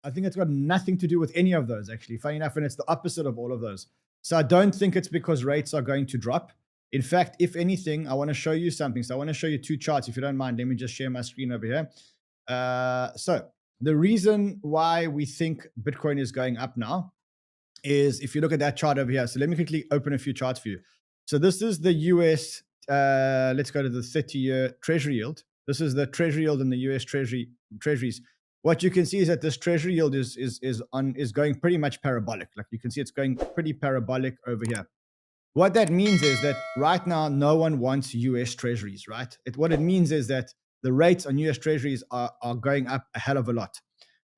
I think it's got nothing to do with any of those, actually, funny enough, and it's the opposite of all of those. So I don't think it's because rates are going to drop. In fact, if anything, I want to show you something. So I want to show you two charts, if you don't mind. Let me just share my screen over here. So the reason why we think Bitcoin is going up now is if you look at that chart over here. So let me quickly open a few charts for you. So this is the US, let's go to the 30-year treasury yield. This is the treasury yield in the US treasuries. What you can see is that this treasury yield is going pretty much parabolic. Like you can see it's going pretty parabolic over here. What that means is that right now, no one wants US treasuries, right? What it means is that the rates on US treasuries are going up a hell of a lot.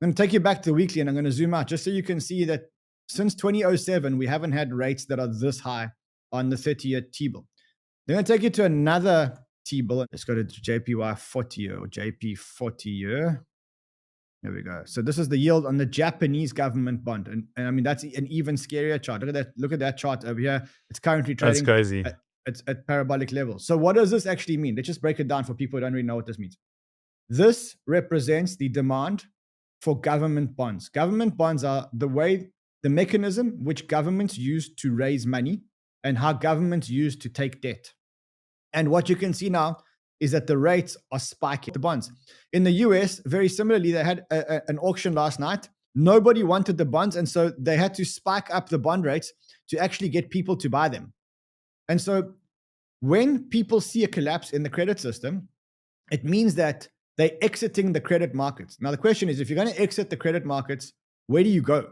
I'm going to take you back to the weekly and I'm going to zoom out just so you can see that since 2007, we haven't had rates that are this high on the 30-year T-bill. They're going to take you to another T-bill. Let's go to JPY 40-year or JP 40-year. There we go. So this is the yield on the Japanese government bond. And I mean, that's an even scarier chart. Look at that. Look at that chart over here. It's currently trading. That's crazy. It's at parabolic levels. So what does this actually mean? Let's just break it down for people who don't really know what this means. This represents the demand for government bonds. Government bonds are the mechanism which governments use to raise money and how governments use to take debt. And what you can see now is that the rates are spiking the bonds. In the US, very similarly, they had an auction last night. Nobody wanted the bonds, and so they had to spike up the bond rates to actually get people to buy them. And so when people see a collapse in the credit system, it means that they're exiting the credit markets. Now, the question is, if you're going to exit the credit markets, where do you go?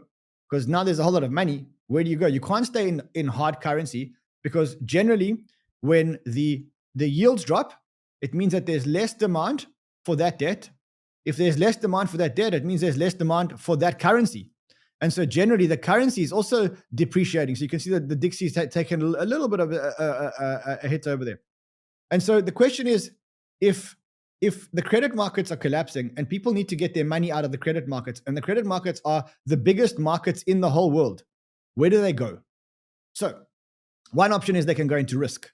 Because now there's a whole lot of money. Where do you go? You can't stay in hard currency because generally when the yields drop, it means that there's less demand for that debt. If there's less demand for that debt, it means there's less demand for that currency. And so generally the currency is also depreciating. So you can see that the Dixie's taken a little bit of a hit over there. And so the question is, if the credit markets are collapsing and people need to get their money out of the credit markets, and the credit markets are the biggest markets in the whole world, where do they go? So one option is they can go into risk.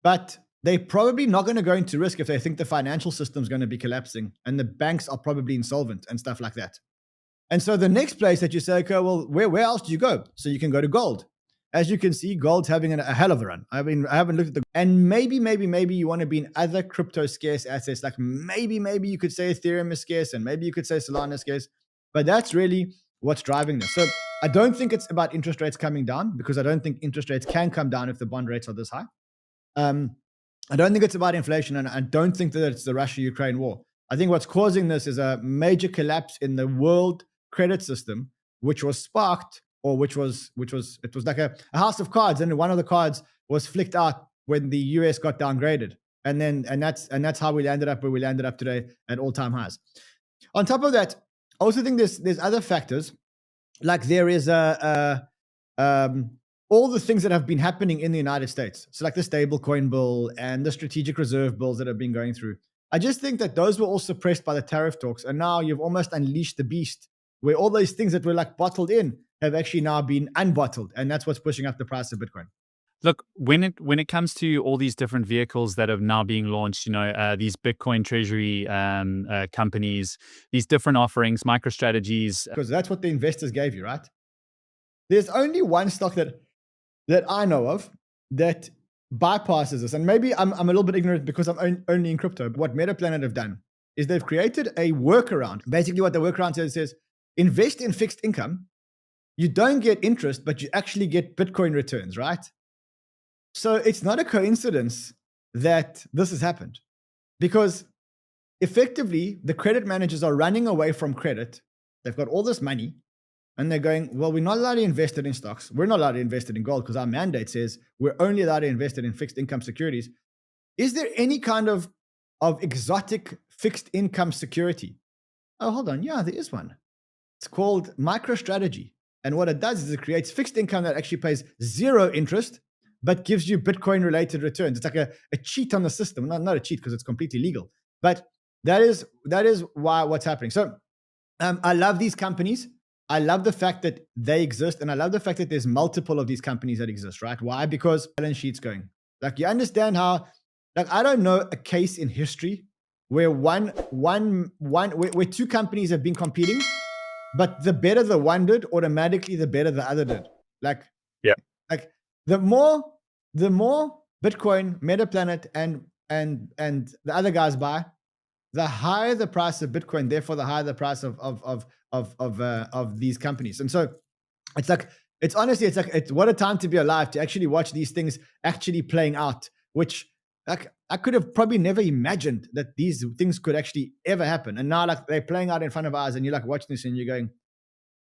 But they're probably not going to go into risk if they think the financial system is going to be collapsing and the banks are probably insolvent and stuff like that. And so the next place that you say, okay, well, where else do you go? So you can go to gold. As you can see, gold's having a hell of a run. I mean, I haven't looked at and maybe you want to be in other crypto scarce assets. Like maybe you could say Ethereum is scarce and maybe you could say Solana is scarce, but that's really what's driving this. So I don't think it's about interest rates coming down because I don't think interest rates can come down if the bond rates are this high. I don't think it's about inflation, and I don't think that it's the Russia-Ukraine war. I think what's causing this is a major collapse in the world credit system, which was sparked, or it was like a house of cards, and one of the cards was flicked out when the US got downgraded, and that's how we landed up where we landed up today at all-time highs. On top of that, I also think there's other factors, like there is all the things that have been happening in the United States. So like the stablecoin bill and the strategic reserve bills that have been going through. I just think that those were all suppressed by the tariff talks. And now you've almost unleashed the beast where all those things that were like bottled in have actually now been unbottled. And that's what's pushing up the price of Bitcoin. Look, when it comes to all these different vehicles that are now being launched, these Bitcoin treasury companies, these different offerings, MicroStrategies. Because that's what the investors gave you, right? There's only one stock that I know of that bypasses this. And maybe I'm a little bit ignorant because I'm only in crypto. But what MetaPlanet have done is they've created a workaround. Basically what the workaround says invest in fixed income. You don't get interest, but you actually get Bitcoin returns, right? So it's not a coincidence that this has happened because effectively the credit managers are running away from credit. They've got all this money. And they're going, well, we're not allowed to invest it in stocks. We're not allowed to invest it in gold because our mandate says we're only allowed to invest it in fixed income securities. Is there any kind of exotic fixed income security? Oh, hold on. Yeah, there is one. It's called MicroStrategy. And what it does is it creates fixed income that actually pays zero interest, but gives you Bitcoin related returns. It's like a cheat on the system. Not a cheat because it's completely legal. But that is why what's happening. So I love these companies. I love the fact that they exist, and I love the fact that there's multiple of these companies that exist, right? Why? Because balance sheet's going. Like you understand how, like I don't know a case in history where where two companies have been competing, but the better the one did, automatically the better the other did. Like, yeah, like the more Bitcoin, Metaplanet, and the other guys buy, the higher the price of Bitcoin. Therefore, the higher the price of these companies. And so, it's like, it's honestly, it's like, it's what a time to be alive to actually watch these things actually playing out. Which, like, I could have probably never imagined that these things could actually ever happen. And now, like, they're playing out in front of us, and you're like watching this, and you're going,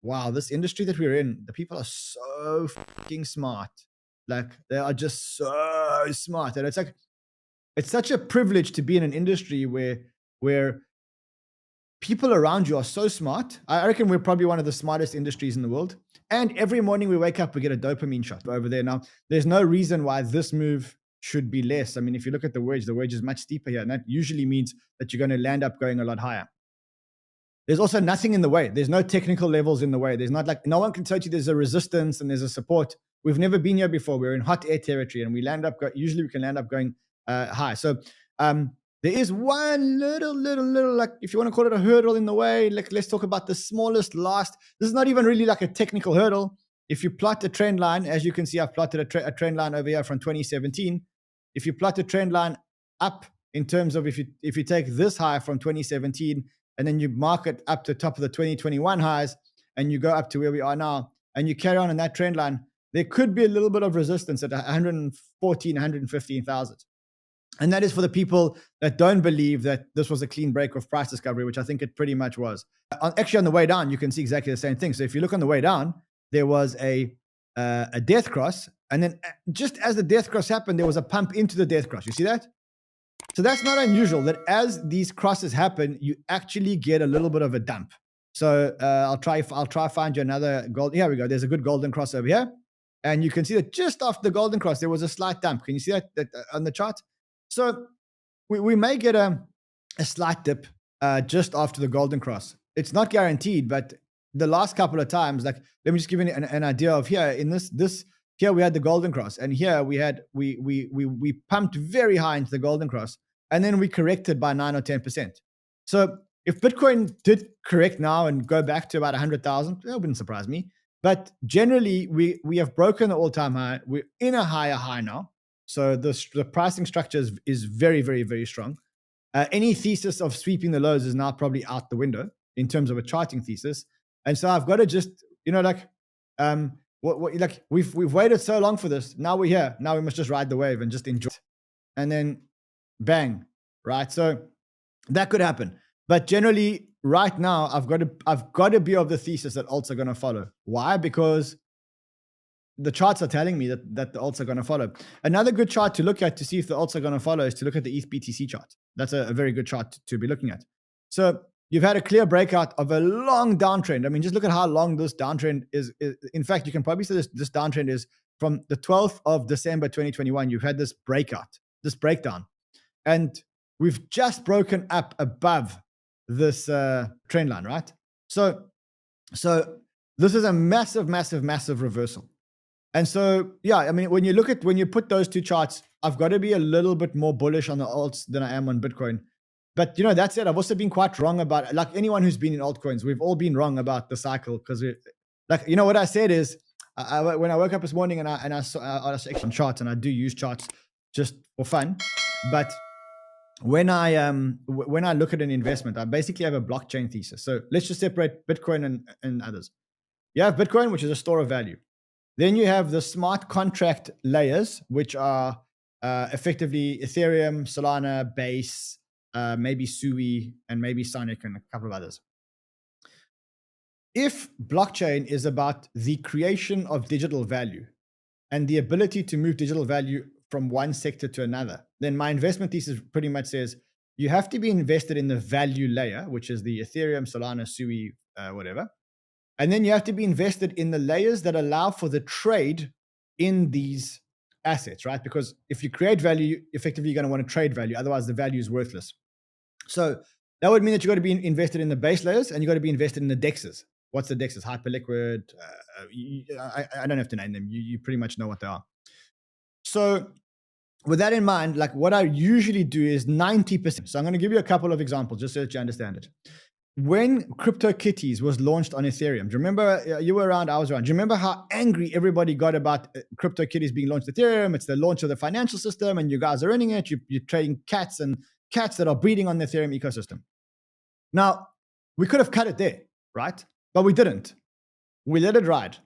wow, this industry that we're in, the people are so fucking smart. Like, they are just so smart. And it's like, it's such a privilege to be in an industry where people around you are so smart. I reckon we're probably one of the smartest industries in the world. And every morning we wake up, we get a dopamine shot over there. Now, there's no reason why this move should be less. I mean, if you look at the wedge is much steeper here. And that usually means that you're going to land up going a lot higher. There's also nothing in the way. There's no technical levels in the way. There's not, like, no one can tell you there's a resistance and there's a support. We've never been here before. We're in hot air territory, and usually we can land up going high. So there is one little, like, if you want to call it a hurdle in the way. Like, let's talk about the smallest last. This is not even really like a technical hurdle. If you plot the trend line, as you can see, I've plotted a trend line over here from 2017. If you plot the trend line up in terms of if you take this high from 2017 and then you mark it up to the top of the 2021 highs, and you go up to where we are now, and you carry on in that trend line, there could be a little bit of resistance at 114, 115,000. And that is for the people that don't believe that this was a clean break of price discovery, which I think it pretty much was. Actually, on the way down, you can see exactly the same thing. So if you look on the way down, there was a death cross. And then just as the death cross happened, there was a pump into the death cross. You see that? So that's not unusual, that as these crosses happen, you actually get a little bit of a dump. So I'll try find you another gold. Here we go. There's a good golden cross over here. And you can see that just after the golden cross, there was a slight dump. Can you see that on the chart? So we may get a slight dip just after the golden cross. It's not guaranteed, but the last couple of times, like, let me just give you an idea of here. In this here we had the golden cross, and here we pumped very high into the golden cross, and then we corrected by 9 or 10%. So if Bitcoin did correct now and go back to about 100,000, that wouldn't surprise me. But generally, we have broken the all-time high. We're in a higher high now. So the pricing structure is very, very, very strong. Any thesis of sweeping the lows is now probably out the window in terms of a charting thesis. And so I've got to just, like, like we've waited so long for this. Now we're here. Now we must just ride the wave and just enjoy it. And then bang, right? So that could happen. But generally, right now, I've got to be of the thesis that alts are going to follow. Why? Because the charts are telling me that the alts are going to follow. Another good chart to look at to see if the alts are going to follow is to look at the ETH BTC chart. That's a very good chart to be looking at. So you've had a clear breakout of a long downtrend. I mean, just look at how long this downtrend is. In fact, you can probably say this downtrend is from the 12th of December 2021. You've had this breakout, this breakdown. And we've just broken up above this trend line, right? So this is a massive, massive, massive reversal. And so, yeah, I mean, when you put those two charts, I've got to be a little bit more bullish on the alts than I am on Bitcoin. But, that said, I've also been quite wrong about, like, anyone who's been in altcoins, we've all been wrong about the cycle, because what I said is, when I woke up this morning and I saw actually charts, and I do use charts just for fun, but when I look at an investment, I basically have a blockchain thesis. So let's just separate Bitcoin and others. You have Bitcoin, which is a store of value. Then you have the smart contract layers, which are effectively Ethereum, Solana, Base, maybe Sui, and maybe Sonic, and a couple of others. If blockchain is about the creation of digital value and the ability to move digital value from one sector to another, then my investment thesis pretty much says you have to be invested in the value layer, which is the Ethereum, Solana, Sui, whatever. And then you have to be invested in the layers that allow for the trade in these assets, right? Because if you create value, effectively you're going to want to trade value. Otherwise, the value is worthless. So that would mean that you've got to be invested in the base layers, and you've got to be invested in the DEXs. What's the DEXs? Hyperliquid. I don't have to name them. You pretty much know what they are. So with that in mind, like, what I usually do is 90%. So I'm going to give you a couple of examples just so that you understand it. when CryptoKitties was launched on Ethereum, do you remember, you were around, I was around, do you remember how angry everybody got about CryptoKitties being launched on Ethereum? It's the launch of the financial system and you guys are running it. You're trading cats that are breeding on the Ethereum ecosystem. Now, we could have cut it there, right? But we didn't. We let it ride.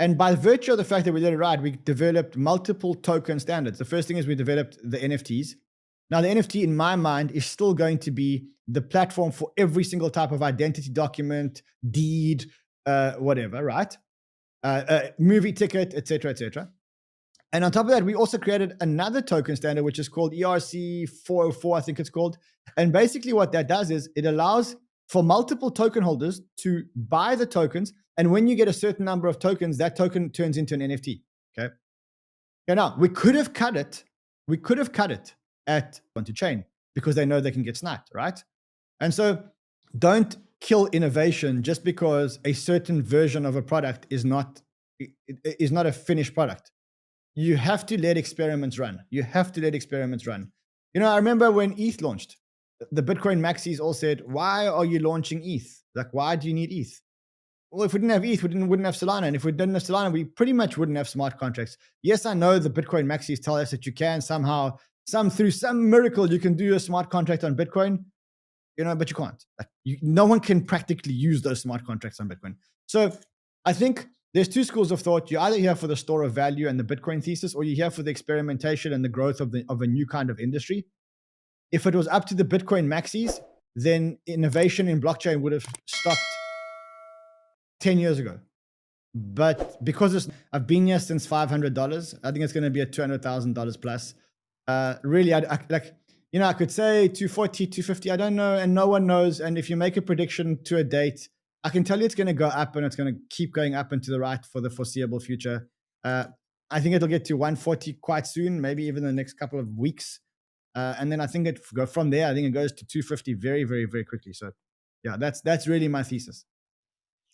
And by virtue of the fact that we let it ride, we developed multiple token standards. The first thing is we developed the NFTs. Now, the NFT, in my mind, is still going to be the platform for every single type of identity document, deed, whatever, right? Movie ticket, etc., etc. And on top of that, we also created another token standard, which is called ERC 404, I think it's called. And basically what that does is it allows for multiple token holders to buy the tokens. And when you get a certain number of tokens, that token turns into an NFT, okay? Now, we could have cut it. We could have cut it at on-chain because they know they can get sniped, right? And so don't kill innovation just because a certain version of a product is not a finished product. You have to let experiments run. You have to let experiments run. I remember when ETH launched, the Bitcoin maxis all said, why are you launching ETH? Like, why do you need ETH? Well, if we didn't have ETH, we wouldn't have Solana. And if we didn't have Solana, we pretty much wouldn't have smart contracts. Yes, I know the Bitcoin maxis tell us that you can somehow, through some miracle, you can do a smart contract on Bitcoin, but you can't. No one can practically use those smart contracts on Bitcoin. So I think there's two schools of thought. You're either here for the store of value and the Bitcoin thesis, or you're here for the experimentation and the growth of a new kind of industry. If it was up to the Bitcoin maxis, then innovation in blockchain would have stopped 10 years ago. But because I've been here since $500, I think it's going to be at $200,000 plus. Really, I could say 240, 250, I don't know, and no one knows. And if you make a prediction to a date, I can tell you it's going to go up and it's going to keep going up and to the right for the foreseeable future. I think it'll get to 140 quite soon, maybe even in the next couple of weeks. And then I think from there, I think it goes to 250 very, very, very quickly. So yeah, that's really my thesis.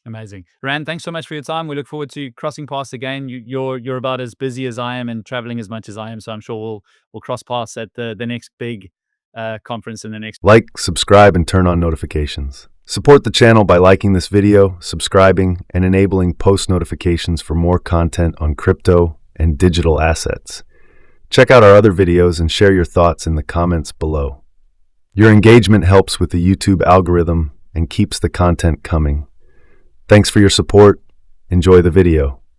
Amazing. Rand, thanks so much for your time. We look forward to crossing paths again. You're about as busy as I am and traveling as much as I am. So I'm sure we'll cross paths at the next big conference in the next. Like, subscribe, and turn on notifications. Support the channel by liking this video, subscribing, and enabling post notifications for more content on crypto and digital assets. Check out our other videos and share your thoughts in the comments below. Your engagement helps with the YouTube algorithm and keeps the content coming. Thanks for your support. Enjoy the video.